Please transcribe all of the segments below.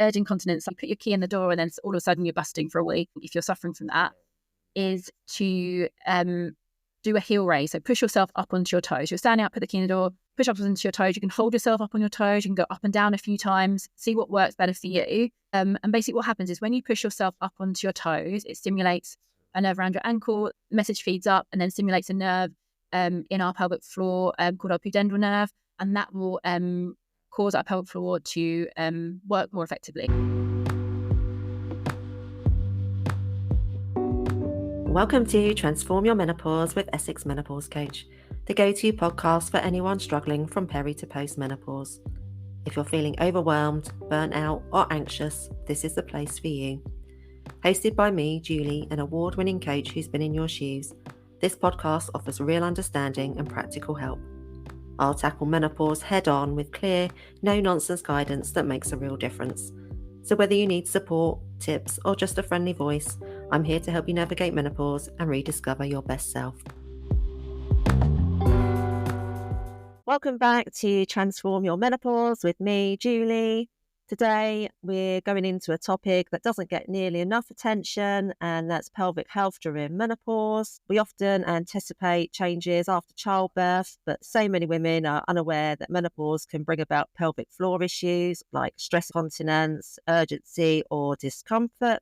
urge incontinence, you put your key in the door and then all of a sudden you're busting for a week. If you're suffering from that, is to do a heel raise. So push yourself up onto your toes. You're standing up, put the key in the door, push up onto your toes. You can hold yourself up on your toes. You can go up and down a few times, see what works better for you. And basically what happens is when you push yourself up onto your toes, it stimulates a nerve around your ankle, message feeds up and then stimulates a nerve in our pelvic floor called our pudendal nerve. And that will cause our pelvic floor to work more effectively. Welcome to Transform Your Menopause with Essex Menopause Coach, the go-to podcast for anyone struggling from peri to post-menopause. If you're feeling overwhelmed, burnt out, or anxious, this is the place for you. Hosted by me, Julie, an award-winning coach who's been in your shoes, this podcast offers real understanding and practical help. I'll tackle menopause head-on with clear, no-nonsense guidance that makes a real difference. So whether you need support, tips, or just a friendly voice, I'm here to help you navigate menopause and rediscover your best self. Welcome back to Transform Your Menopause with me, Julie. Today, we're going into a topic that doesn't get nearly enough attention, and that's pelvic health during menopause. We often anticipate changes after childbirth, but so many women are unaware that menopause can bring about pelvic floor issues like stress incontinence, urgency, or discomfort.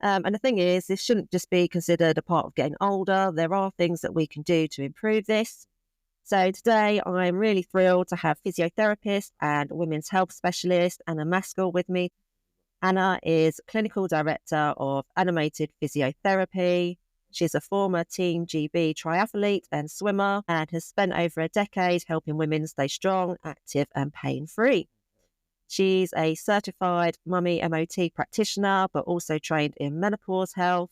And the thing is, this shouldn't just be considered a part of getting older. There are things that we can do to improve this. So today I'm really thrilled to have physiotherapist and women's health specialist Anna Maskell with me. Anna is clinical director of animated physiotherapy. She's a former Team GB triathlete and swimmer and has spent over a decade helping women stay strong, active and pain-free. She's a certified mummy MOT practitioner, but also trained in menopause health.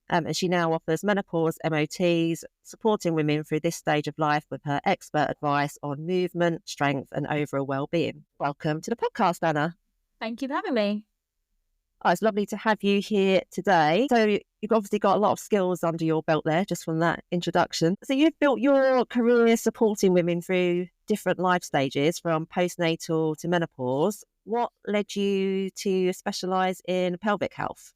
And she now offers menopause MOTs, supporting women through this stage of life with her expert advice on movement, strength, and overall well-being. Welcome to the podcast, Anna. Thank you for having me. Oh, it's lovely to have you here today. So you've obviously got a lot of skills under your belt there, just from that introduction. So you've built your career supporting women through different life stages, from postnatal to menopause. What led you to specialise in pelvic health?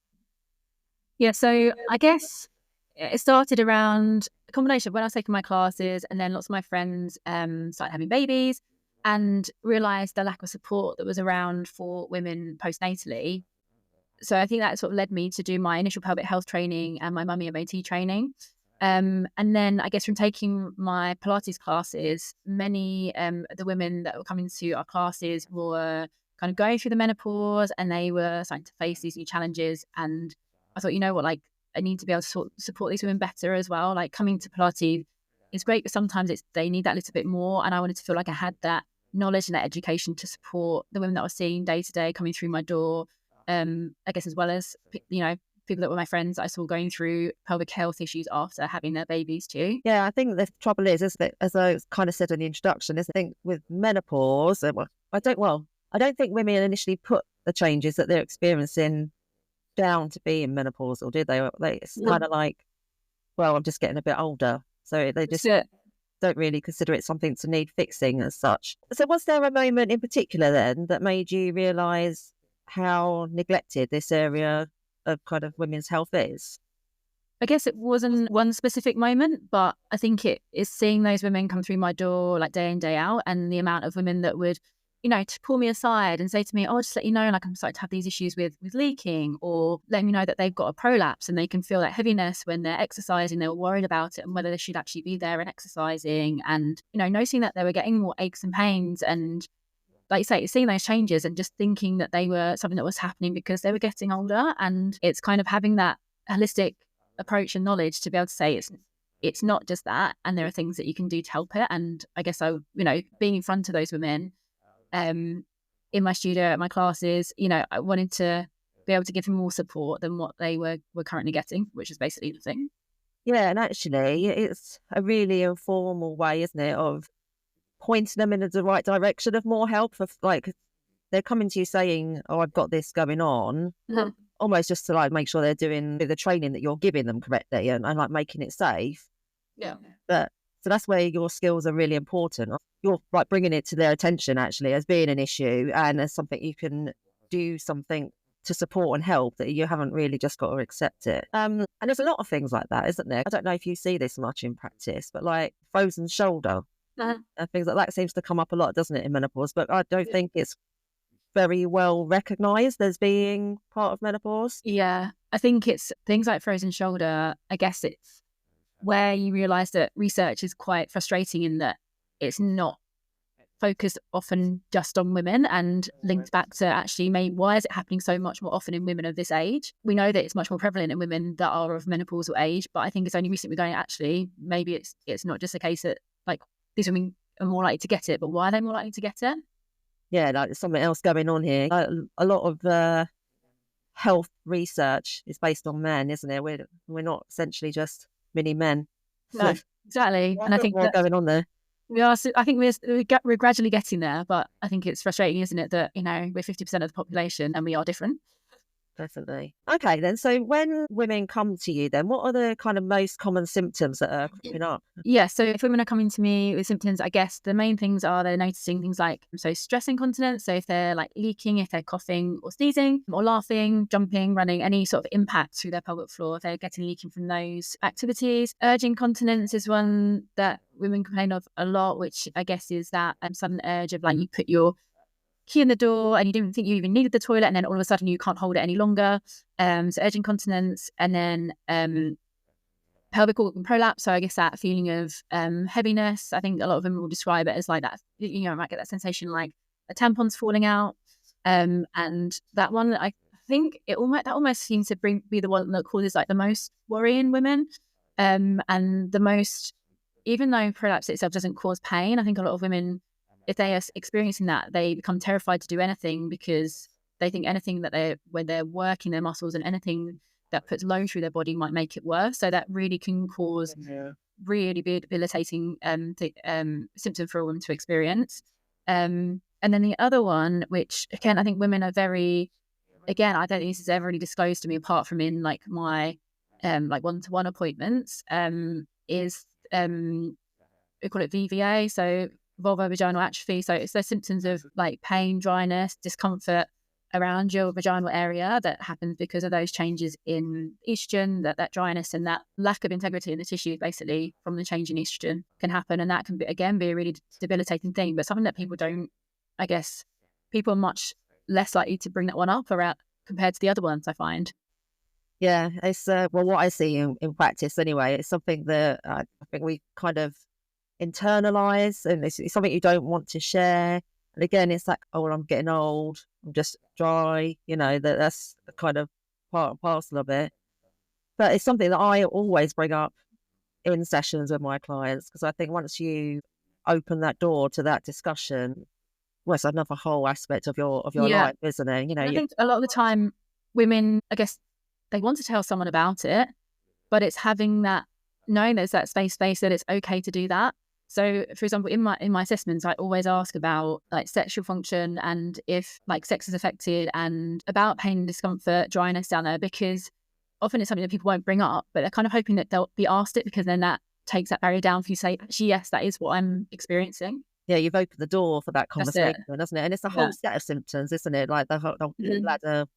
Yeah, so I guess it started around a combination of when I was taking my classes and then lots of my friends started having babies and realised the lack of support that was around for women postnatally. So I think that sort of led me to do my initial pelvic health training and my mummy MOT training. And then I guess from taking my Pilates classes, many of the women that were coming to our classes were kind of going through the menopause and they were starting to face these new challenges. And I thought, you know what, like I need to be able to support these women better as well. Like coming to Pilates is great, but sometimes they need that little bit more. And I wanted to feel like I had that knowledge and that education to support the women that I was seeing day to day coming through my door. I guess as well as, you know, people that were my friends I saw going through pelvic health issues after having their babies too. Yeah, I think the trouble is that, as I kind of said in the introduction, is I think with menopause, I don't think women initially put the changes that they're experiencing down to being menopausal, do they? It's kind of like, well, I'm just getting a bit older. So they just don't really consider it something to need fixing as such. So was there a moment in particular then that made you realise how neglected this area of kind of women's health is? I guess it wasn't one specific moment, but I think it is seeing those women come through my door like day in, day out, and the amount of women that would, you know, to pull me aside and say to me, oh, just let you know, like I'm starting to have these issues with leaking, or letting me know that they've got a prolapse and they can feel that heaviness when they're exercising. They were worried about it and whether they should actually be there and exercising, and, you know, noticing that they were getting more aches and pains, and like you say, seeing those changes and just thinking that they were something that was happening because they were getting older. And it's kind of having that holistic approach and knowledge to be able to say it's not just that, and there are things that you can do to help it. And I guess being in front of those women in my studio, at my classes, you know, I wanted to be able to give them more support than what they were currently getting, which is basically the thing. Yeah, and actually it's a really informal way, isn't it, of pointing them in the right direction of more help. For like, they're coming to you saying, oh, I've got this going on, almost just to like make sure they're doing the training that you're giving them correctly and like making it safe. Yeah. But so that's where your skills are really important. You're like bringing it to their attention actually as being an issue and as something you can do something to support and help, that you haven't really just got to accept it. And there's a lot of things like that, isn't there? I don't know if you see this much in practice, but like frozen shoulder, things like that seems to come up a lot, doesn't it, in menopause? But I don't think it's very well recognised as being part of menopause. Yeah, I think it's things like frozen shoulder. I guess it's where you realise that research is quite frustrating in that it's not focused often just on women and linked back to actually why is it happening so much more often in women of this age? We know that it's much more prevalent in women that are of menopausal age, but I think it's only recently we're going, actually, maybe it's not just a case that like these women are more likely to get it, but why are they more likely to get it? Yeah, like there's something else going on here. A lot of health research is based on men, isn't it? We're not essentially just mini men. No, exactly. And I think what's going on there. We are. I think we're gradually getting there, but I think it's frustrating, isn't it, that we're 50% of the population and we are different. Definitely. Okay, then. So when women come to you, then what are the kind of most common symptoms that are cropping up? Yeah. So if women are coming to me with symptoms, I guess the main things are they're noticing things like stress incontinence. So if they're like leaking, if they're coughing or sneezing or laughing, jumping, running, any sort of impact through their pelvic floor, if they're getting leaking from those activities. Urge incontinence is one that women complain of a lot, which I guess is that sudden urge of like you put your key in the door and you didn't think you even needed the toilet, and then all of a sudden you can't hold it any longer. So urge incontinence, and then pelvic organ prolapse. So I guess that feeling of heaviness. I think a lot of women will describe it as like that. I might get that sensation like a tampon's falling out. And that one, I think that almost seems to be the one that causes like the most worry in women. And the most, even though prolapse itself doesn't cause pain, I think a lot of women, if they are experiencing that, they become terrified to do anything because they think anything that when they're working their muscles and anything that puts load through their body might make it worse. So that really can cause really debilitating symptom for a woman to experience. And then the other one, which again, I think women are I don't think this is ever really disclosed to me apart from in like my like one-to-one appointments, is we call it VVA. So vulvovaginal atrophy. So it's the symptoms of like pain, dryness, discomfort around your vaginal area that happens because of those changes in estrogen, that dryness and that lack of integrity in the tissue basically from the change in estrogen can happen. And that can be a really debilitating thing, but something that people are much less likely to bring that one up around compared to the other ones, I find. Yeah, it's what I see in practice anyway. It's something that I think we kind of internalize, and it's something you don't want to share. And again, it's like, oh, well, I'm getting old, I'm just dry, that's kind of part and parcel of it. But it's something that I always bring up in sessions with my clients, because I think once you open that door to that discussion, well, it's another whole aspect of your life, isn't it? I think a lot of the time women, I guess, they want to tell someone about it, but it's having that, knowing there's that space that it's okay to do that. So, for example, in my assessments, I always ask about like sexual function and if like sex is affected, and about pain and discomfort, dryness down there, because often it's something that people won't bring up, but they're kind of hoping that they'll be asked it, because then that takes that barrier down for you to say, actually, yes, that is what I'm experiencing. Yeah, you've opened the door for that conversation, doesn't it? And it's a whole set of symptoms, isn't it? Like the whole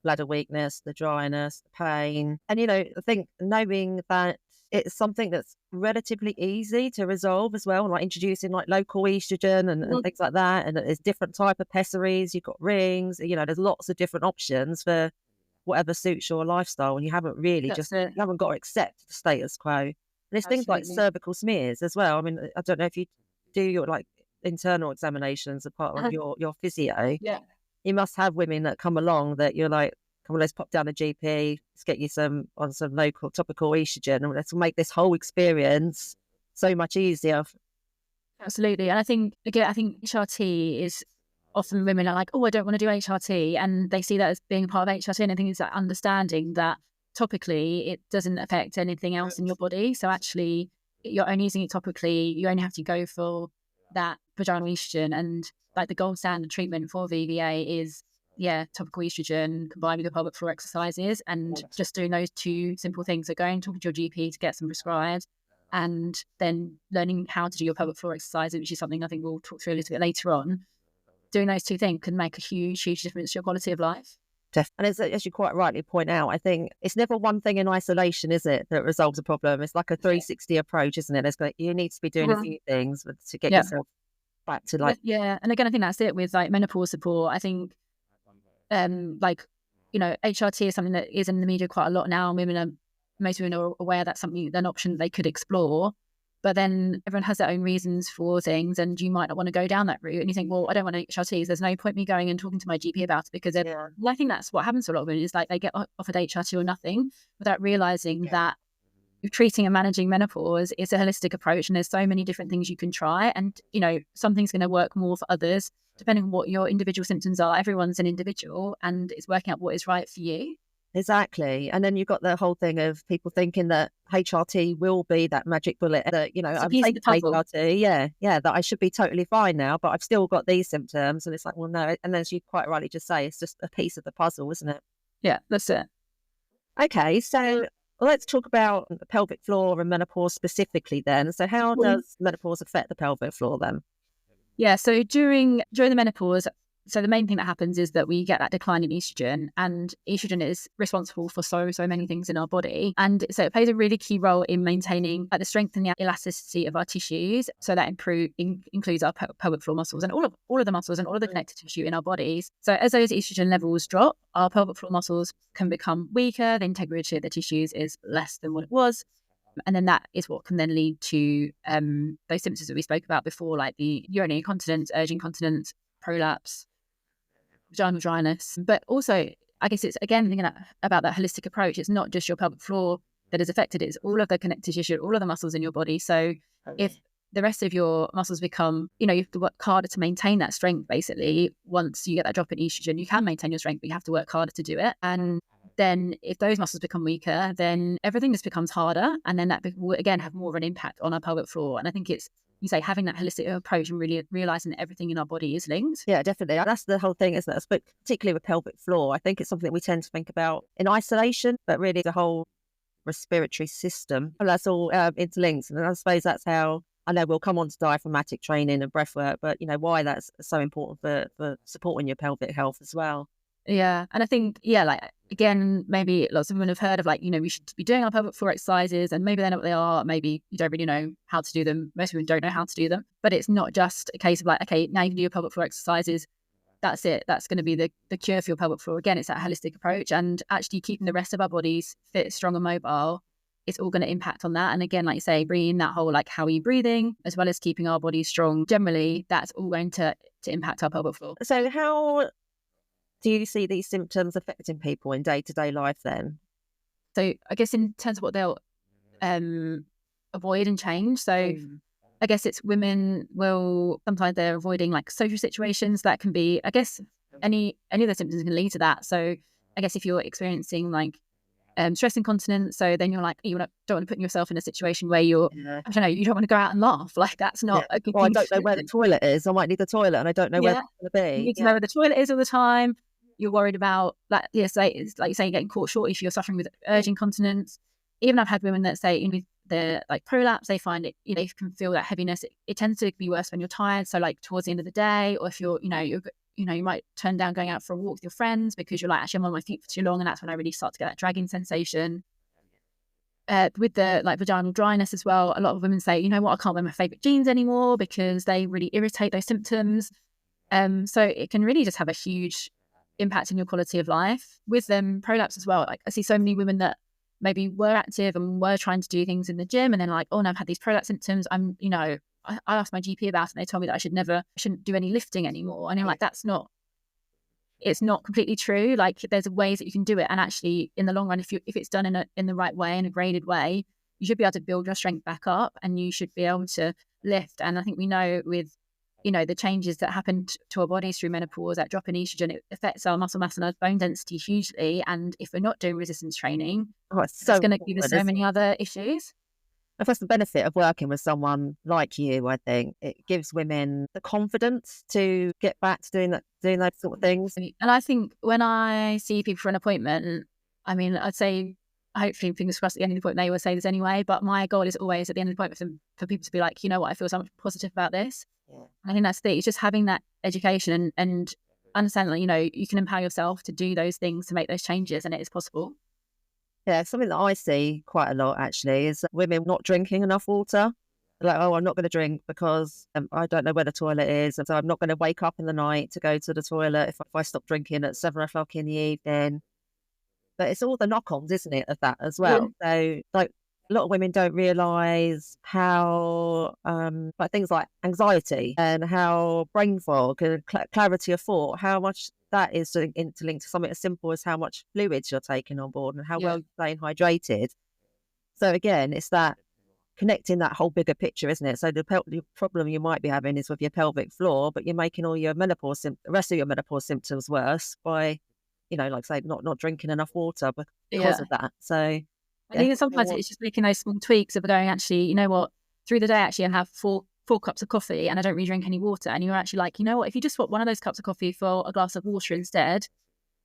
bladder weakness, the dryness, the pain. And, I think knowing that it's something that's relatively easy to resolve as well, like introducing like local estrogen and things like that. And there's different type of pessaries, you've got rings, there's lots of different options for whatever suits your lifestyle. And you haven't really you haven't got to accept the status quo. And there's things like cervical smears as well. I mean, I don't know if you do your like internal examinations as part of your physio. Yeah, you must have women that come along that you're like, come on, let's pop down a GP, let's get you some local topical estrogen, and let's make this whole experience so much easier. Absolutely. And I think HRT is often, women are like, oh, I don't want to do HRT, and they see that as being a part of HRT. And I think it's that understanding that topically it doesn't affect anything else in your body. So actually, you're only using it topically. You only have to go for that vaginal estrogen, and like the gold standard treatment for VVA is topical estrogen combined with your pelvic floor exercises, and just doing those two simple things. So going talking to your GP to get some prescribed, and then learning how to do your pelvic floor exercises, which is something I think we'll talk through a little bit later on. Doing those two things can make a huge difference to your quality of life. And as you quite rightly point out, I think it's never one thing in isolation, is it, that resolves a problem? It's like a 360 approach, isn't it? You need to be doing a few things to get yourself back to like... Yeah. And again, I think that's it with like menopause support. I think like, HRT is something that is in the media quite a lot now. Most women are aware that's an option they could explore. But then everyone has their own reasons for things, and you might not want to go down that route. And you think, well, I don't want HRTs. There's no point me going and talking to my GP about it, because I think that's what happens to a lot of women, is like they get offered HRT or nothing without realizing that treating and managing menopause is a holistic approach, and there's so many different things you can try. And, something's going to work more for others depending on what your individual symptoms are. Everyone's an individual, and it's working out what is right for you. Exactly. And then you've got the whole thing of people thinking that HRT will be that magic bullet, that, I'm taking HRT, that I should be totally fine now, but I've still got these symptoms. And it's like, well, no. And as you quite rightly just say, it's just a piece of the puzzle, isn't it? Yeah, that's it. Okay, so let's talk about the pelvic floor and menopause specifically then. So how does menopause affect the pelvic floor then? Yeah, so during the menopause, so the main thing that happens is that we get that decline in estrogen, and estrogen is responsible for so many things in our body. And so it plays a really key role in maintaining the strength and the elasticity of our tissues. So that includes our pelvic floor muscles and all of the muscles and all of the connective tissue in our bodies. So as those estrogen levels drop, our pelvic floor muscles can become weaker. The integrity of the tissues is less than what it was. And then that is what can then lead to those symptoms that we spoke about before, like the urinary incontinence, urge incontinence, prolapse, vaginal dryness. But also, I guess it's, again, thinking about that holistic approach. It's not just your pelvic floor that is affected, it's all of the connective tissue, all of the muscles in your body. So if the rest of your muscles become, you have to work harder to maintain that strength, basically. Once you get that drop in estrogen, you can maintain your strength, but you have to work harder to do it. And then if those muscles become weaker, then everything just becomes harder. And then that will, again, have more of an impact on our pelvic floor. And I think it's, having that holistic approach and really realizing that everything in our body is linked. Yeah, definitely. That's the whole thing, isn't it? But particularly with pelvic floor, I think it's something we tend to think about in isolation, but really the whole respiratory system, and that's all interlinked. And I suppose that's how, I know we'll come on to diaphragmatic training and breathwork, but why that's so important for supporting your pelvic health as well. Yeah. And I think, again, maybe lots of women have heard of we should be doing our pelvic floor exercises, and maybe they know what they are. Maybe you don't really know how to do them. Most women don't know how to do them, but it's not just a case of okay, now you can do your pelvic floor exercises. That's it. That's going to be the cure for your pelvic floor. Again, it's that holistic approach, and actually keeping the rest of our bodies fit, strong and mobile. It's all going to impact on that. And again, like you say, bringing that whole how are you breathing, as well as keeping our bodies strong generally, that's all going to impact our pelvic floor. So how do you see these symptoms affecting people in day-to-day life then? So I guess in terms of what they'll avoid and change. So I guess it's women will, sometimes they're avoiding social situations. That can be, I guess, any of the symptoms can lead to that. So I guess if you're experiencing stress incontinence, so then you're you don't want to put yourself in a situation where you're, I don't know, you don't want to go out and laugh. That's not a good thing. I don't know where the toilet is. I might need the toilet and I don't know where it's going to be. You need to know where the toilet is all the time. You're worried about say it's like you say, getting caught short if you're suffering with urge incontinence. Even I've had women that say with the prolapse, they find it, you can feel that heaviness. It tends to be worse when you're tired. So towards the end of the day, or if you're, you might turn down going out for a walk with your friends because you're actually, I'm on my feet for too long, and that's when I really start to get that dragging sensation. With the vaginal dryness as well, a lot of women say, I can't wear my favorite jeans anymore because they really irritate those symptoms. So it can really just have a huge impact on your quality of life. With them prolapse as well, I see so many women that maybe were active and were trying to do things in the gym, and then oh no, I've had these prolapse symptoms. I asked my GP about it, and they told me that I shouldn't do any lifting anymore. And I'm it's not completely true. There's ways that you can do it, and actually in the long run, if it's done in the right way, in a graded way, you should be able to build your strength back up, and you should be able to lift. And I think we know with the changes that happen to our bodies through menopause, that drop in estrogen, it affects our muscle mass and our bone density hugely. And if we're not doing resistance training, it's going to give us so many other issues. That's the benefit of working with someone like you. I think it gives women the confidence to get back to doing those sort of things. And I think when I see people for an appointment, I'd say, hopefully, fingers crossed, at the end of the appointment, they will say this anyway, but my goal is always at the end of the appointment for people to be I feel so much positive about this. I think that's the thing. It's just having that education and understand that, you know, you can empower yourself to do those things, to make those changes, and it is possible. Yeah, something that I see quite a lot actually is women not drinking enough water. Like, oh, I'm not going to drink because I don't know where the toilet is. And so I'm not going to wake up in the night to go to the toilet if I stop drinking at 7 o'clock in the evening. But it's all the knock-ons, isn't it, of that as Yeah. well? So, like, a lot of women don't realise how, like things like anxiety and how brain fog and clarity of thought, how much that is interlinked to something as simple as how much fluids you're taking on board and how Yeah. well you're staying hydrated. So again, it's that connecting that whole bigger picture, isn't it? So the problem you might be having is with your pelvic floor, but you're making all your the rest of your menopause symptoms worse by, you know, like say, not drinking enough water because Yeah. of that. So I yeah, think that sometimes it's just making those small tweaks of going, actually, you know what, through the day, actually, I have four cups of coffee and I don't really drink any water. And you're actually like, you know what, if you just swap one of those cups of coffee for a glass of water instead,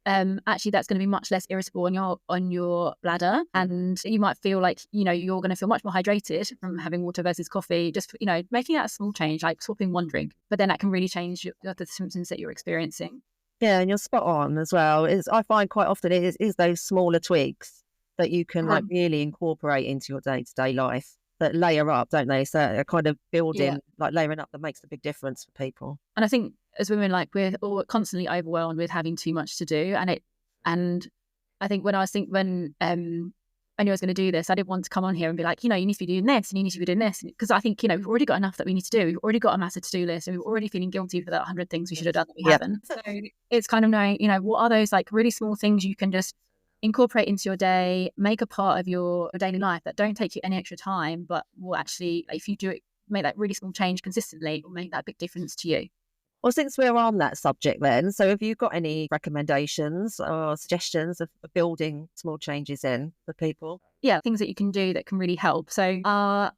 actually that's going to be much less irritable on your bladder, and you might feel like, you know, you're going to feel much more hydrated from having water versus coffee. Just, you know, making that a small change, like swapping one drink, but then that can really change the symptoms that you're experiencing. yeah, and you're spot on as well. Is I find quite often it is those smaller tweaks that you can like really incorporate into your day-to-day life that layer up, don't they? So a kind of Yeah. building, like layering up, that makes a big difference for people. And I think as women, like, we're all constantly overwhelmed with having too much to do, and I think when I knew I was going to do this, I didn't want to come on here and be like, you know, you need to be doing this and you need to be doing this, because I think, you know, we've already got enough that we need to do. We've already got a massive to-do list, and we're already feeling guilty for that 100 things we should have done that we haven't. So it's kind of knowing, you know, what are those like really small things you can just incorporate into your day, make a part of your daily life that don't take you any extra time, but will actually, if you do it, make that really small change consistently, will make that big difference to you. Well, since we're on that subject then, so have you got any recommendations or suggestions of building small changes in for people? Yeah, things that you can do that can really help. So I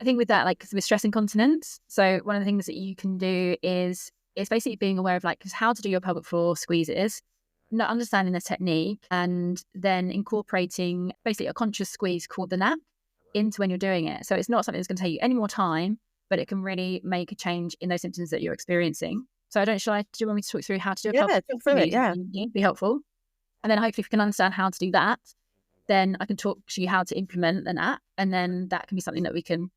think with that, like with stress incontinence, so one of the things that you can do is basically being aware of like how to do your pelvic floor squeezes, not understanding the technique, and then incorporating basically a conscious squeeze called the nap into when you're doing it. So it's not something that's going to take you any more time, but it can really make a change in those symptoms that you're experiencing. So do you want me to talk through how to do a pelvic Talk through it, yeah. be helpful? And then hopefully if you can understand how to do that, then I can talk to you how to implement an app. And then that can be something that we can,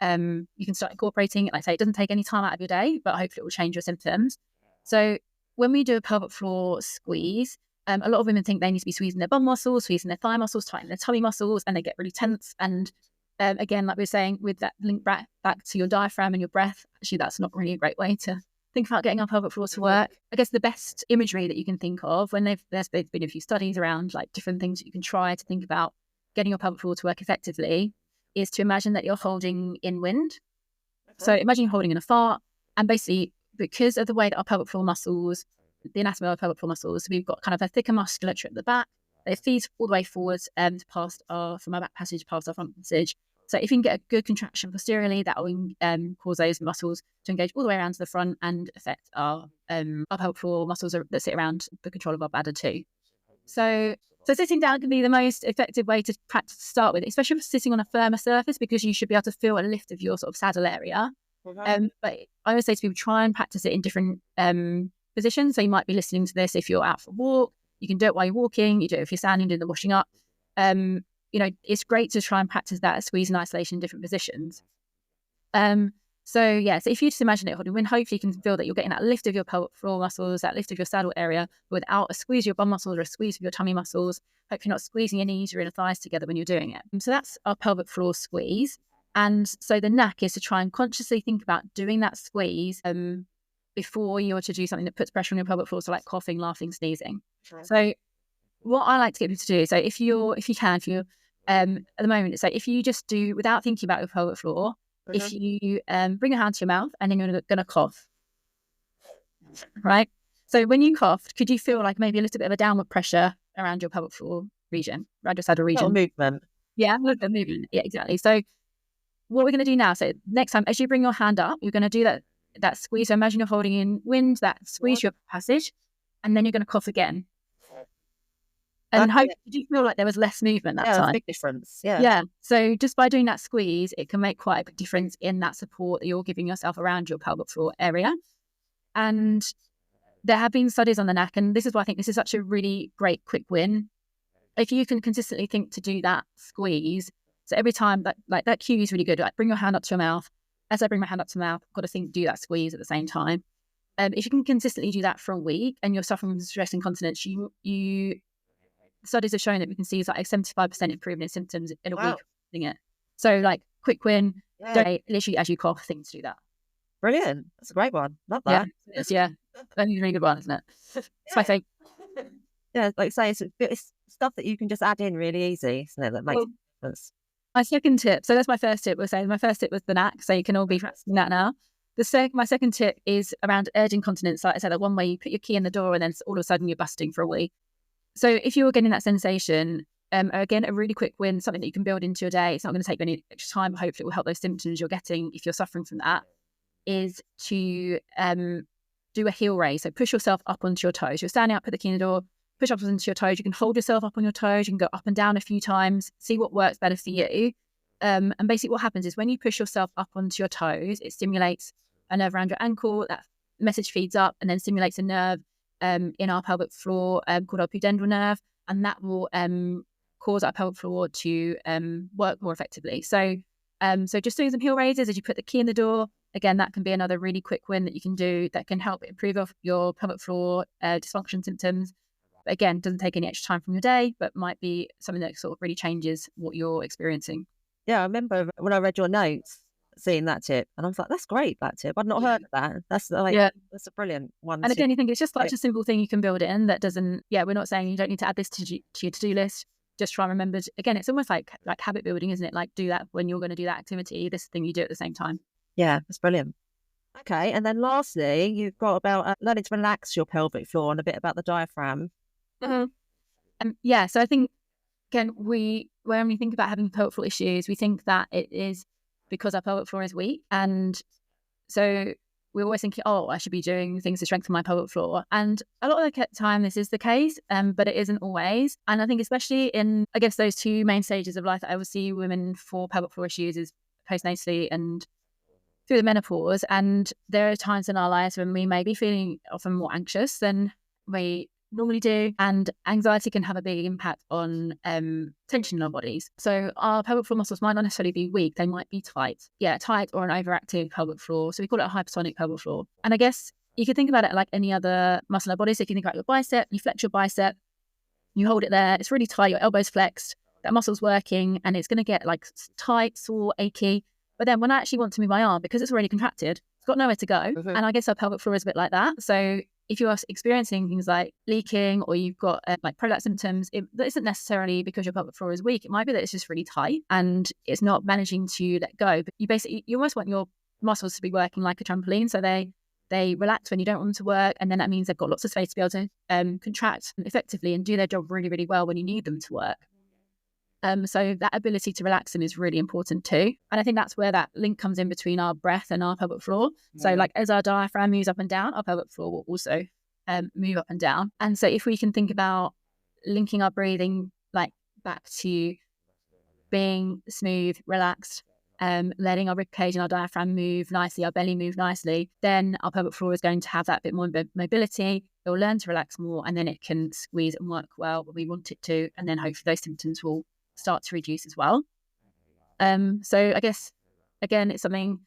you can start incorporating. Like I say, it doesn't take any time out of your day, but hopefully it will change your symptoms. So when we do a pelvic floor squeeze, a lot of women think they need to be squeezing their bum muscles, squeezing their thigh muscles, tightening their tummy muscles, and they get really tense. And again, like we were saying, with that link back to your diaphragm and your breath, actually, that's not really a great way to think about getting our pelvic floor to work. I guess the best imagery that you can think of when there's been a few studies around like different things that you can try to think about getting your pelvic floor to work effectively is to imagine that you're holding in wind. So imagine you're holding in a fart, and basically because of the way that our pelvic floor muscles, the anatomy of our pelvic floor muscles, we've got kind of a thicker musculature at the back. It feeds all the way forwards from our back passage past our front passage. So if you can get a good contraction posteriorly, that will cause those muscles to engage all the way around to the front and affect our pelvic floor muscles that sit around the control of our bladder too. So sitting down can be the most effective way to practice to start with, especially if sitting on a firmer surface, because you should be able to feel a lift of your sort of saddle area. But I always say to people, try and practice it in different positions. So you might be listening to this if you're out for a walk. You can do it while you're walking. You do it if you're standing, doing the washing up. You know, it's great to try and practice that squeeze and isolation in different positions. So if you just imagine it holding wind, hopefully you can feel that you're getting that lift of your pelvic floor muscles, that lift of your saddle area, but without a squeeze of your bum muscles or a squeeze of your tummy muscles. Hopefully you're not squeezing your knees or inner thighs together when you're doing it. So that's our pelvic floor squeeze. And so the knack is to try and consciously think about doing that squeeze before you're to do something that puts pressure on your pelvic floor, so like coughing, laughing, sneezing. Sure. So what I like to get people to do, so if you're at the moment, it's like if you just do without thinking about your pelvic floor, if you bring your hand to your mouth and then you're going to cough, right? So when you coughed, could you feel like maybe a little bit of a downward pressure around your pelvic floor region, around your saddle region? Movement. Yeah, a little bit of movement. Yeah, exactly. So what we're going to do now, so next time as you bring your hand up, you're going to do that squeeze. So imagine you're holding in wind, that squeeze your passage, and then you're going to cough again. And did you feel like there was less movement that time? Yeah, a big difference. Yeah. Yeah. So just by doing that squeeze, it can make quite a big difference in that support that you're giving yourself around your pelvic floor area. And there have been studies on the neck, and this is why I think this is such a really great quick win. If you can consistently think to do that squeeze, so every time that cue is really good. Like bring your hand up to your mouth. As I bring my hand up to my mouth, I've got to think do that squeeze at the same time. If you can consistently do that for a week and you're suffering from stress incontinence, you studies have shown that we can see is like a 75% improvement in symptoms in a week of doing it. So like quick win, literally as you cough, think to do that. Brilliant. That's a great one. Love that. Yeah. That's a really good one, isn't it? It's my favourite. Yeah, like say it's stuff that you can just add in really easy, isn't it? That makes sense. My second tip, so that's my first tip, my first tip was the knack, so you can all be practicing that now. My second tip is around urgent incontinence. Like I said, that one where you put your key in the door and then all of a sudden you're busting for a week. So if you're getting that sensation, again, a really quick win, something that you can build into your day, it's not going to take any extra time, but hopefully it will help those symptoms you're getting if you're suffering from that, is to do a heel raise. So push yourself up onto your toes. You're standing up, put the key in the door, push up onto your toes. You can hold yourself up on your toes. You can go up and down a few times, see what works better for you. And basically what happens is when you push yourself up onto your toes, it stimulates a nerve around your ankle. That message feeds up and then stimulates a nerve in our pelvic floor called our pudendal nerve. And that will cause our pelvic floor to work more effectively. So just doing some heel raises as you put the key in the door, again, that can be another really quick win that you can do that can help improve your pelvic floor dysfunction symptoms. But again, doesn't take any extra time from your day, but might be something that sort of really changes what you're experiencing. Yeah, I remember when I read your notes, seeing that tip, and I was like, "That's great, that tip. I'd not heard of that. That's that's a brilliant one." And again, you think it's just such a simple thing you can build in that doesn't. Yeah, we're not saying you don't need to add this to your to-do list. Just try and remember. Again, it's almost like habit building, isn't it? Like do that when you're going to do that activity. This thing you do at the same time. Yeah, that's brilliant. Okay, and then lastly, you've got about learning to relax your pelvic floor and a bit about the diaphragm. Yeah, so I think again, when we think about having pelvic floor issues, we think that it is because our pelvic floor is weak, and so we're always thinking, oh, I should be doing things to strengthen my pelvic floor. And a lot of the time, this is the case, but it isn't always. And I think especially in, I guess, those two main stages of life that I will see women for pelvic floor issues is postnatally and through the menopause. And there are times in our lives when we may be feeling often more anxious than we normally do, and anxiety can have a big impact on tension in our bodies. So our pelvic floor muscles might not necessarily be weak, they might be tight or an overactive pelvic floor. So we call it a hypersonic pelvic floor. And I guess you could think about it like any other muscle in our body. So if you think about your bicep, you flex your bicep, you hold it there, it's really tight, your elbow's flexed, that muscle's working, and it's going to get like tight, sore, achy. But then when I actually want to move my arm, because it's already contracted, it's got nowhere to go. And I guess our pelvic floor is a bit like that. So if you are experiencing things like leaking or you've got like prolapse symptoms, that isn't necessarily because your pelvic floor is weak. It might be that it's just really tight and it's not managing to let go. But you almost want your muscles to be working like a trampoline. So they relax when you don't want them to work. And then that means they've got lots of space to be able to contract effectively and do their job really, really well when you need them to work. So that ability to relax them is really important too. And I think that's where that link comes in between our breath and our pelvic floor. So like as our diaphragm moves up and down, our pelvic floor will also move up and down. And so if we can think about linking our breathing like back to being smooth, relaxed, letting our ribcage and our diaphragm move nicely, our belly move nicely, then our pelvic floor is going to have that bit more mobility. It will learn to relax more, and then it can squeeze and work well when we want it to. And then hopefully those symptoms will start to reduce as well. So I guess, again, it's something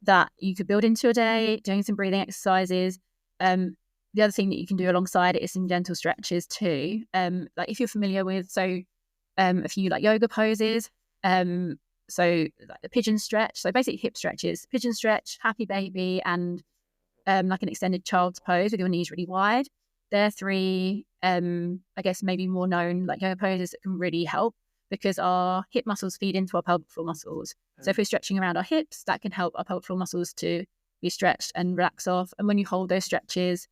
that you could build into your day, doing some breathing exercises. The other thing that you can do alongside it is some gentle stretches too. Like if you're familiar with, a few like yoga poses, so like the pigeon stretch, so basically hip stretches, pigeon stretch, happy baby, and like an extended child's pose with your knees really wide. They're three, I guess maybe more known like yoga poses that can really help because our hip muscles feed into our pelvic floor muscles. So if we're stretching around our hips, that can help our pelvic floor muscles to be stretched and relax off. And when you hold those stretches,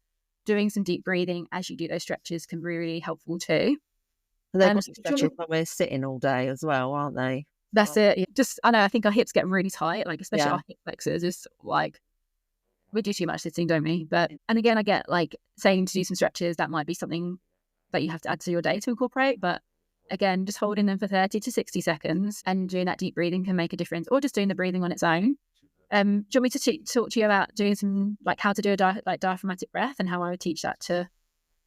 doing some deep breathing as you do those stretches can be really helpful too. And they're stretches when we're sitting all day as well, aren't they? That's it. Yeah. I think our hips get really tight, like especially our hip flexors, just like we do too much sitting, don't we? And again, I get like saying to do some stretches, that might be something that you have to add to your day to incorporate. But again, just holding them for 30 to 60 seconds and doing that deep breathing can make a difference, or just doing the breathing on its own. Do you want me to talk to you about doing some, like how to do a diaphragmatic breath and how I would teach that to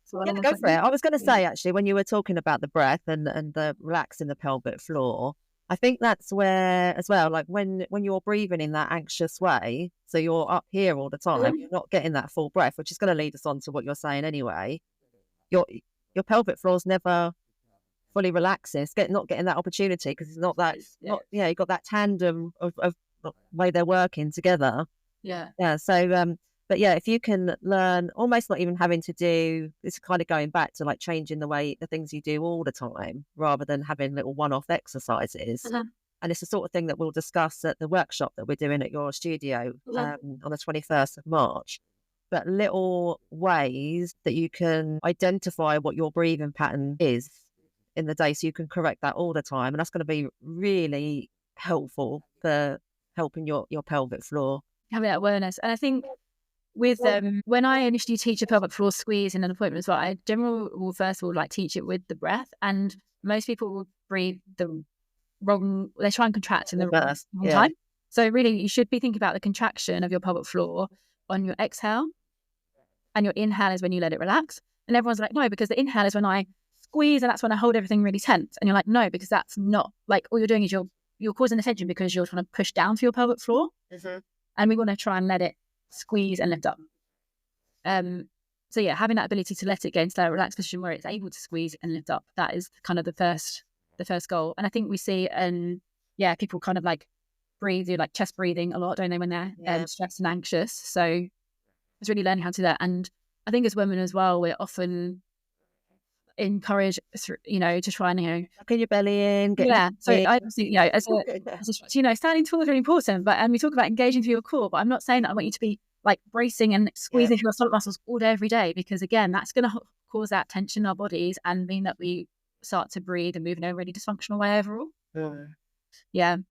someone? Yeah, go for it. I was going to say, actually, when you were talking about the breath and the relaxing the pelvic floor, I think that's where as well, like when you're breathing in that anxious way, so you're up here all the time, you're not getting that full breath, which is going to lead us on to what you're saying anyway. Your pelvic floor's never fully relaxing. It's not getting that opportunity because it's not that, you've got that tandem of the way they're working together. Yeah. So, but yeah, if you can learn, almost not even having to do, it's kind of going back to like changing the things you do all the time rather than having little one-off exercises. And it's the sort of thing that we'll discuss at the workshop that we're doing at your studio on the 21st of March. But little ways that you can identify what your breathing pattern is in the day so you can correct that all the time. And that's going to be really helpful for helping your pelvic floor. Having that awareness. And I think with when I initially teach a pelvic floor squeeze in an appointment as well, I generally will first of all like teach it with the breath, and most people will breathe the wrong, they try and contract in the wrong time. So really you should be thinking about the contraction of your pelvic floor on your exhale, and your inhale is when you let it relax. And everyone's like, no, because the inhale is when I squeeze and that's when I hold everything really tense. And you're like, no, because that's not, like, all you're doing is you're causing the tension because you're trying to push down for your pelvic floor. And we want to try and let it squeeze and lift up. So yeah, having that ability to let it go into that relaxed position where it's able to squeeze and lift up, that is kind of the first goal. And I think we see people kind of like breathe, do like chest breathing a lot, don't they, when they're stressed and anxious. So it's really learning how to do that. And I think as women as well, we're often encouraged, to try and, tuck in your belly in. So I think, as a standing tall is really important, but we talk about engaging through your core, but I'm not saying that I want you to be like bracing and squeezing your stomach muscles all day, every day, because again, that's going to cause that tension in our bodies and mean that we start to breathe and move in a really dysfunctional way overall.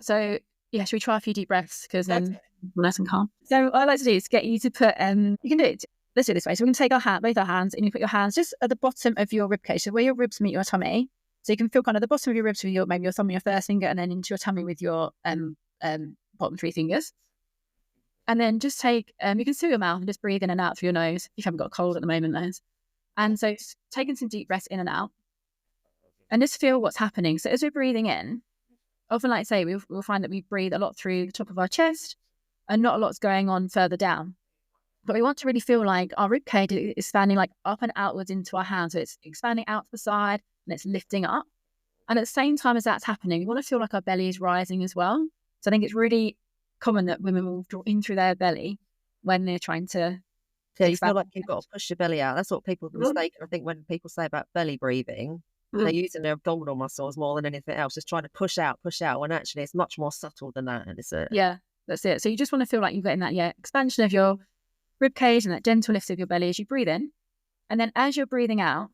So should we try a few deep breaths, because then we're nice and calm. So what I like to do is get you to put you can do it. Let's do it this way. So we're going to take both our hands, and you put your hands just at the bottom of your rib cage, so where your ribs meet your tummy. So you can feel kind of the bottom of your ribs with maybe your thumb and your first finger, and then into your tummy with your bottom three fingers. And then just take, you can seal your mouth and just breathe in and out through your nose if you haven't got a cold at the moment, those. And so taking some deep breaths in and out, and just feel what's happening. So as we're breathing in, often, like I say, we'll find that we breathe a lot through the top of our chest and not a lot's going on further down. But we want to really feel like our rib cage is expanding like up and outwards into our hands. So it's expanding out to the side and it's lifting up. And at the same time as that's happening, we want to feel like our belly is rising as well. So I think it's really common that women will draw in through their belly when they're trying to... Yeah, you feel like you've got to push your belly out. That's what people mistake. I think when people say about belly breathing, they're using their abdominal muscles more than anything else, just trying to push out, when actually it's much more subtle than that. And that's it. So you just want to feel like you're getting that expansion of your rib cage and that gentle lift of your belly as you breathe in. And then as you're breathing out,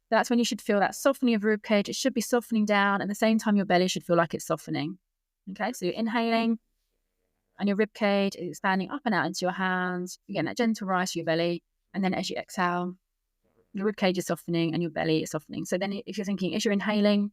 that's when you should feel that softening of your rib cage. It should be softening down. At the same time, your belly should feel like it's softening. Okay, so you're inhaling and your rib cage is expanding up and out into your hands. You're getting that gentle rise to your belly. And then as you exhale, your rib cage is softening and your belly is softening. So then if you're thinking, as you're inhaling,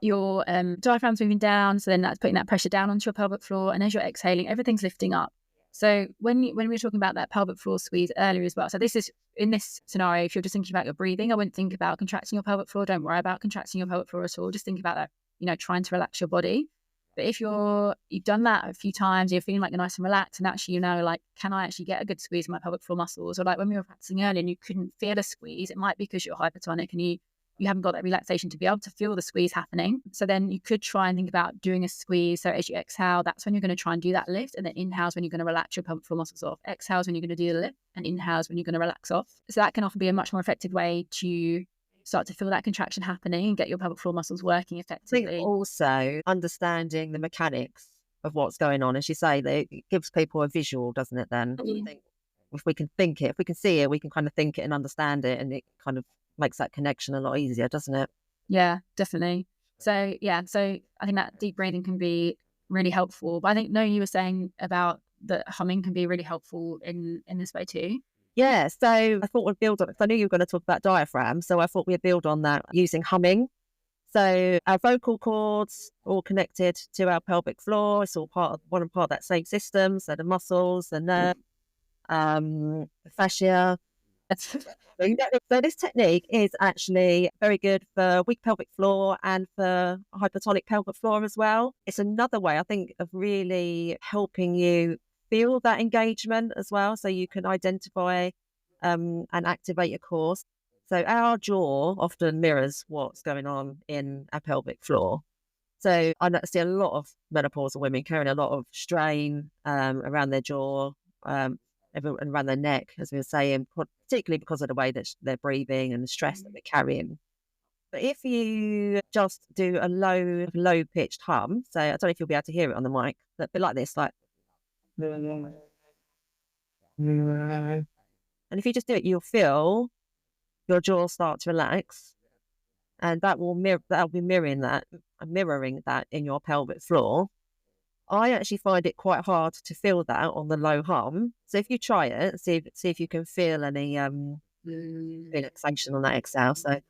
your diaphragm's moving down. So then that's putting that pressure down onto your pelvic floor. And as you're exhaling, everything's lifting up. So when we were talking about that pelvic floor squeeze earlier as well, so this is, in this scenario, if you're just thinking about your breathing, I wouldn't think about contracting your pelvic floor. Don't worry about contracting your pelvic floor at all. Just think about that, trying to relax your body. But if you've done that a few times, you're feeling like you're nice and relaxed, and actually, like, can I actually get a good squeeze in my pelvic floor muscles? Or like when we were practicing earlier and you couldn't feel a squeeze, it might be because you're hypertonic and you haven't got that relaxation to be able to feel the squeeze happening. So then you could try and think about doing a squeeze. So as you exhale, that's when you're going to try and do that lift. And then inhales when you're going to relax your pelvic floor muscles off. Exhales when you're going to do the lift, and inhales when you're going to relax off. So that can often be a much more effective way to start to feel that contraction happening and get your pelvic floor muscles working effectively. I think also understanding the mechanics of what's going on. As you say, it gives people a visual, doesn't it then? I think if we can think it, if we can see it, we can kind of think it and understand it, and it kind of makes that connection a lot easier, doesn't it? Yeah, definitely. So I think that deep breathing can be really helpful. But I think you were saying about that humming can be really helpful in this way too. Yeah, so I thought we'd build on it. I knew you were going to talk about diaphragm, so I thought we'd build on that using humming. So our vocal cords are all connected to our pelvic floor. It's all part of that same system. So the muscles, the nerve, the fascia. So this technique is actually very good for weak pelvic floor and for hypertonic pelvic floor as well. It's another way, I think, of really helping you feel that engagement as well, so you can identify and activate your core. So our jaw often mirrors what's going on in our pelvic floor. So I see a lot of menopausal women carrying a lot of strain around their jaw, and around their neck, as we were saying, particularly because of the way that they're breathing and the stress that they're carrying. But if you just do a low pitched hum, so I don't know if you'll be able to hear it on the mic, but like this, like, and if you just do it, you'll feel your jaw start to relax, and that'll be mirroring that in your pelvic floor. I actually find it quite hard to feel that on the low hum. So if you try it, see if you can feel any relaxation on that exhale. So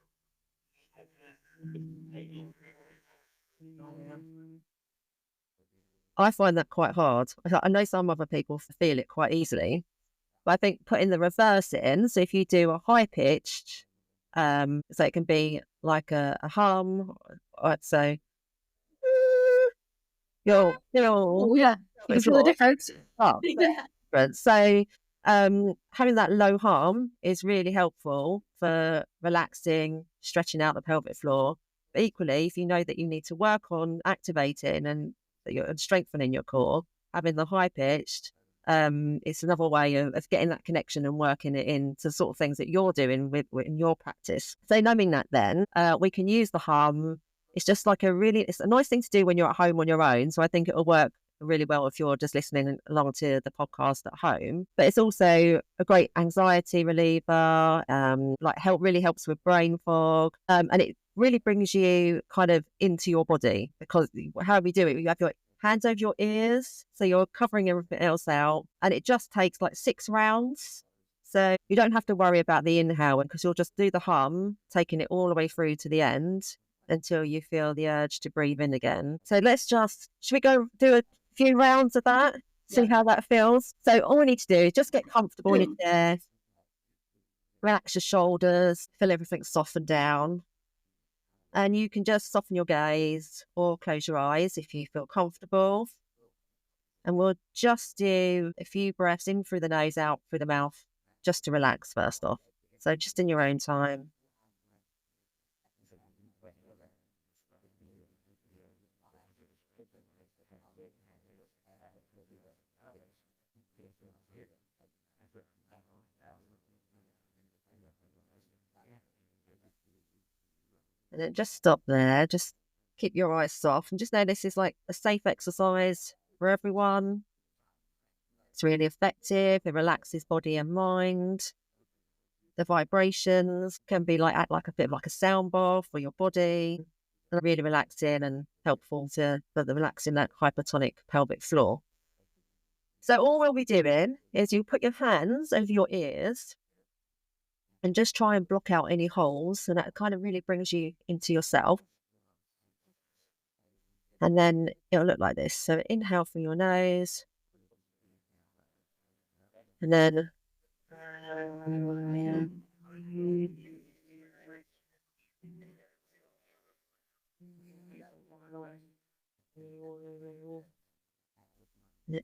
I find that quite hard. I know some other people feel it quite easily, but I think putting the reverse in. So if you do a high pitched, so it can be like a hum, or so Oh, yeah. You can feel the difference. Yeah. So having that low hum is really helpful for relaxing, stretching out the pelvic floor. But equally, if you know that you need to work on activating and strengthening your core, having the high pitched, it's another way of getting that connection and working it into sort of things that you're doing in your practice. So knowing that, then we can use the hum. It's just like it's a nice thing to do when you're at home on your own. So I think it'll work really well if you're just listening along to the podcast at home. But it's also a great anxiety reliever, really helps with brain fog, and it really brings you kind of into your body, because how we do it, you have your hands over your ears, so you're covering everything else out, and it just takes like 6 rounds. So you don't have to worry about the inhale, because you'll just do the hum, taking it all the way through to the end until you feel the urge to breathe in again. So should we go do a few rounds of that, see how that feels? So all we need to do is just get comfortable in your chair, relax your shoulders, feel everything soften down, and you can just soften your gaze or close your eyes if you feel comfortable. And we'll just do a few breaths in through the nose, out through the mouth, just to relax first off. So just in your own time. And then just stop there. Just keep your eyes soft, and just know this is like a safe exercise for everyone. It's really effective. It relaxes body and mind. The vibrations can be act like a bit of like a sound bath for your body. They're really relaxing and helpful for the relaxing that hypertonic pelvic floor. So all we'll be doing is you put your hands over your ears and just try and block out any holes. And that kind of really brings you into yourself. And then it'll look like this. So inhale through your nose. And then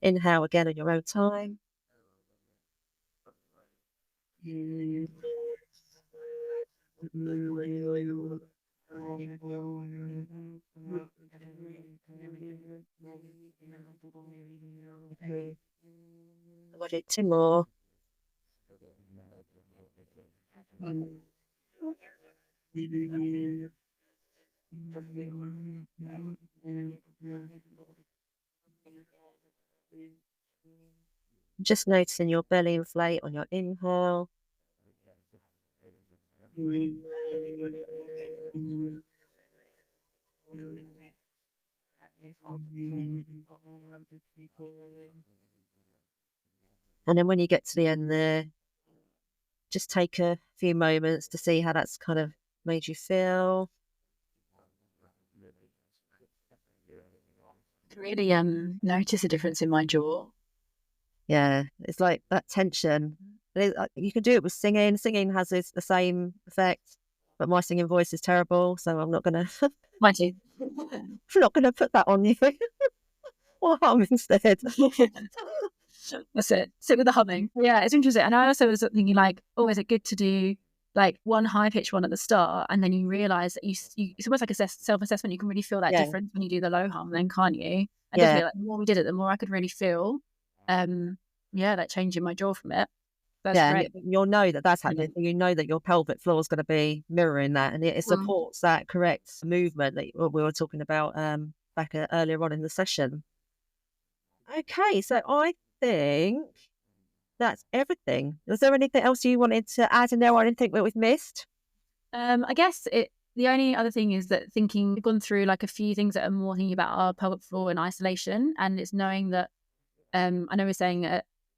inhale again in your own time. I'll do 2 more. Just noticing your belly inflate on your inhale. And then when you get to the end there, just take a few moments to see how that's kind of made you feel. really notice a difference in my jaw. Yeah, it's like that tension. You can do it with singing. Singing has the same effect, but my singing voice is terrible, so I'm not gonna. Mine too. I'm not gonna put that on you. Or hum instead. That's it. Sit with the humming. Yeah, it's interesting. And I also was thinking, like, oh, is it good to do like one high pitched one at the start, and then you realise that you it's almost like a self assessment. You can really feel that difference when you do the low hum, then can't you? And definitely, like, the more we did it, the more I could really feel, that change in my jaw from it. That's great. And you'll know that that's happening. You know that your pelvic floor is going to be mirroring that, and it supports that correct movement that we were talking about back earlier on in the session. Okay, so I think that's everything. Was there anything else you wanted to add in there, or anything that we've missed? I guess the only other thing is that we've gone through like a few things that are more thinking about our pelvic floor in isolation, and it's knowing that I know we were saying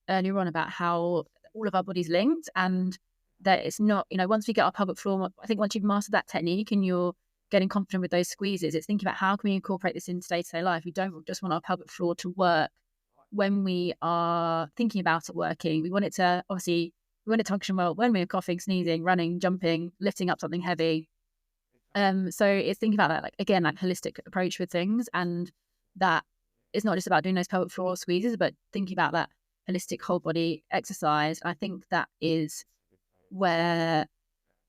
earlier on about how all of our body's linked, and that it's not, once we get our pelvic floor, I think once you've mastered that technique and you're getting confident with those squeezes, it's thinking about how can we incorporate this into day-to-day life. We don't just want our pelvic floor to work when we are thinking about it working. We want it to function well when we're coughing, sneezing, running, jumping, lifting up something heavy. So it's thinking about that, like, again, like holistic approach with things, and that it's not just about doing those pelvic floor squeezes, but thinking about that holistic whole body exercise. I think that is where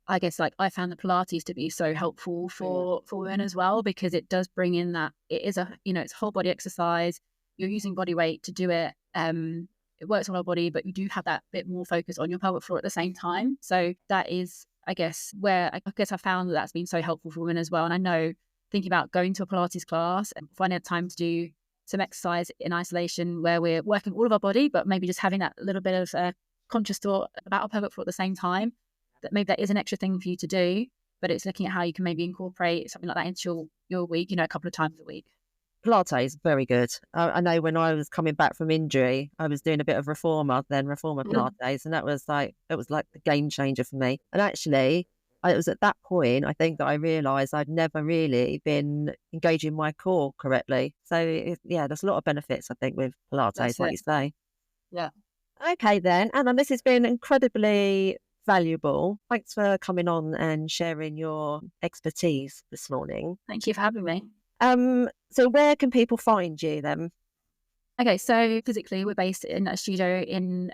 I guess, like, I found the Pilates to be so helpful for women as well, because it does bring in that it is it's whole body exercise. You're using body weight to do it. It works on our body, but you do have that bit more focus on your pelvic floor at the same time. So that is, I guess, where I found that that's been so helpful for women as well. And I know, thinking about going to a Pilates class and finding a time to do some exercise in isolation where we're working all of our body, but maybe just having that little bit of conscious thought about our pelvic floor at the same time, that maybe that is an extra thing for you to do, but it's looking at how you can maybe incorporate something like that into your week, a couple of times a week. Pilates, very good. I know when I was coming back from injury, I was doing a bit of reformer Pilates, and it was like the game changer for me. And actually, it was at that point, I think, that I realised I'd never really been engaging my core correctly. So there's a lot of benefits, I think, with Pilates, like you say. Yeah. Okay then, Anna, this has been incredibly valuable. Thanks for coming on and sharing your expertise this morning. Thank you for having me. So where can people find you then? Okay, so physically we're based in a studio in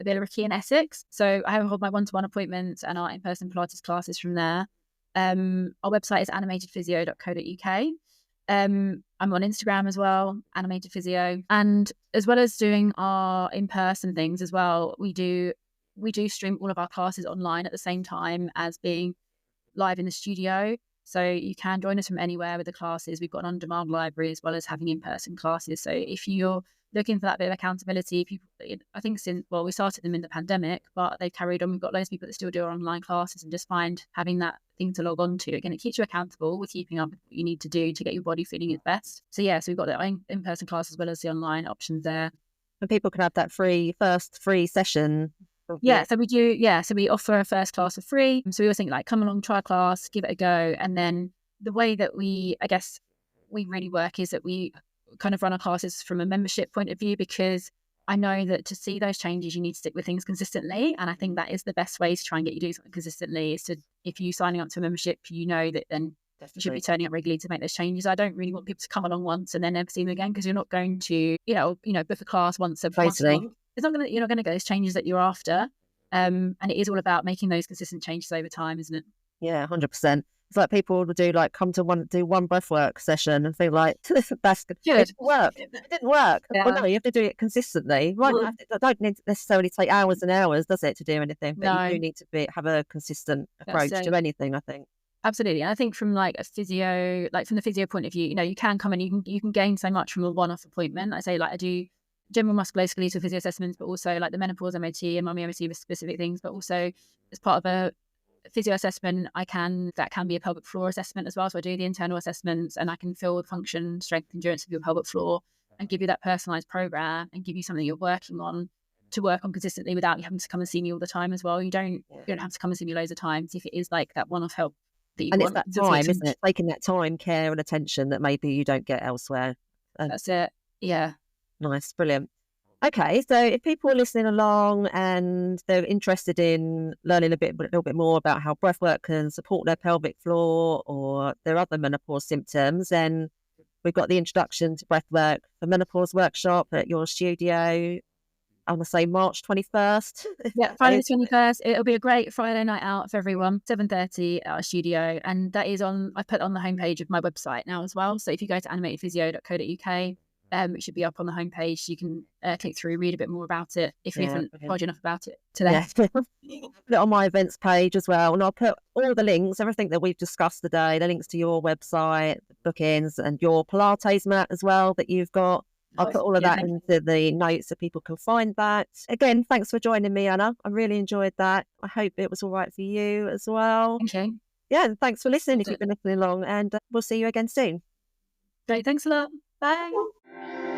Billericay in Essex. So I hold my one-to-one appointments and our in-person Pilates classes from there. Our website is animatedphysio.co.uk. I'm on Instagram as well, Animated Physio. And as well as doing our in-person things as well, we do stream all of our classes online at the same time as being live in the studio. So you can join us from anywhere with the classes. We've got an on-demand library as well as having in-person classes. So if you're looking for that bit of accountability, people, I think we started them in the pandemic, but they carried on. We've got loads of people that still do our online classes and just find having that thing to log on to. Again, it keeps you accountable with keeping up with what you need to do to get your body feeling its best. So so we've got the in-person class as well as the online options there. And people can have that first free session. So we do. So we offer a first class for free. So we always think, like, come along, try a class, give it a go. And then the way that we really work is that we kind of run our classes from a membership point of view, because I know that to see those changes, you need to stick with things consistently. And I think that is the best way to try and get you to do something consistently, is to, if you're signing up to a membership, that then you should be turning up regularly to make those changes. I don't really want people to come along once and then never see them again, because you're not going to, book a class once a month. You're not going to get those changes that you're after. And it is all about making those consistent changes over time, isn't it? Yeah, 100%. It's like people would do come to one breathwork session and think like, that's good. It didn't work. Yeah. Well, no, you have to do it consistently. Right? It don't need to necessarily take hours and hours, does it, to do anything? But you do need to have a consistent approach to anything, I think. Absolutely. And I think from from the physio point of view, you can come and you can gain so much from a one-off appointment. I say, I do general musculoskeletal physio assessments, but also like the menopause MOT and mummy MOT with specific things, but also as part of a physio assessment, that can be a pelvic floor assessment as well. So I do the internal assessments and I can feel the function, strength, endurance of your pelvic floor and give you that personalized program and give you something you're working on to work on consistently without you having to come and see me all the time as well. You don't have to come and see me loads of times if it is like that one-off help that you want. And it's that time, isn't it? Taking that time, care and attention that maybe you don't get elsewhere. And That's it. Yeah. nice, brilliant. Okay, so if people are listening along and they're interested in learning a little bit more about how breathwork can support their pelvic floor or their other menopause symptoms, then we've got the introduction to breathwork for menopause workshop at your studio. I want to say March 21st. Yeah, Friday the 21st. It'll be a great Friday night out for everyone. 7:30 at our studio, and that is on. I put on the homepage of my website now as well. So if you go to animatedphysio.co.uk, it should be up on the homepage. You can click through, read a bit more about it if we haven't told you enough about it today. Yeah, put it on my events page as well, and I'll put all the links, everything that we've discussed today, the links to your website, the bookings, and your Pilates mat as well that you've got. I'll put all of that into the notes so people can find that. Again, thanks for joining me, Anna. I really enjoyed that. I hope it was all right for you as well. Okay. Yeah, and thanks for listening if you've been listening along, and we'll see you again soon. Great. Thanks a lot. Bye.